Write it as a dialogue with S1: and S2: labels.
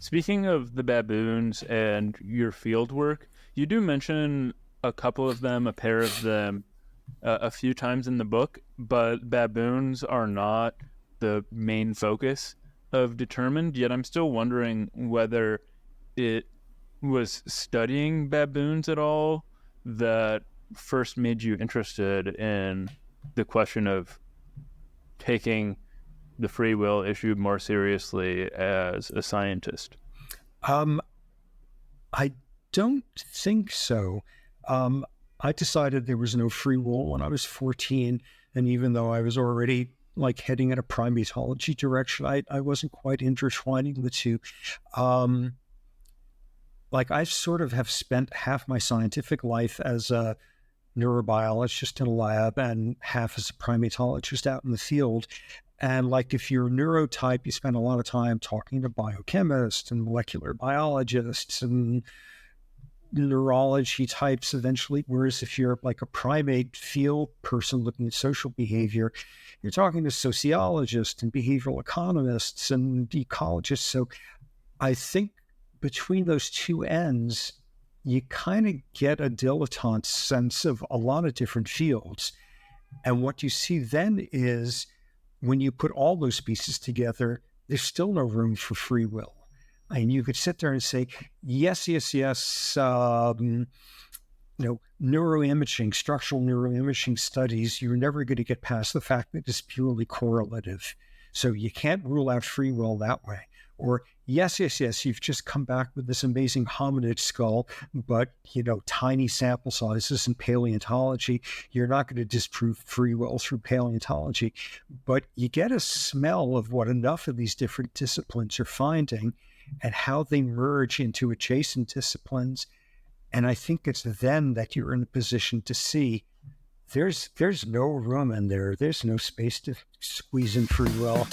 S1: Speaking of the baboons and your field work, you do mention a couple of them, a pair of them, a few times in the book, but baboons are not the main focus of Determined, yet I'm still wondering whether it was studying baboons at all that first made you interested in the question of taking the free will issue more seriously as a scientist.
S2: Um, I don't think so. I decided there was no free will when I was 14, and even though I was already like heading in a primatology direction, I wasn't quite intertwining the two. Um, like I sort of have spent half my scientific life as a neurobiologist in a lab and half as a primatologist out in the field. And like if you're a neurotype, you spend a lot of time talking to biochemists and molecular biologists and neurology types eventually. Whereas if you're like a primate field person looking at social behavior, you're talking to sociologists and behavioral economists and ecologists. So I think between those two ends, you kind of get a dilettante sense of a lot of different fields. And what you see then is when you put all those pieces together, there's still no room for free will. And you could sit there and say, yes, neuroimaging, structural neuroimaging studies, you're never going to get past the fact that it's purely correlative. So you can't rule out free will that way. Or yes, you've just come back with this amazing hominid skull, but, tiny sample sizes in paleontology, you're not going to disprove free will through paleontology. But you get a smell of what enough of these different disciplines are finding and how they merge into adjacent disciplines. And I think it's then that you're in a position to see there's no room in there. There's no space to squeeze in free will.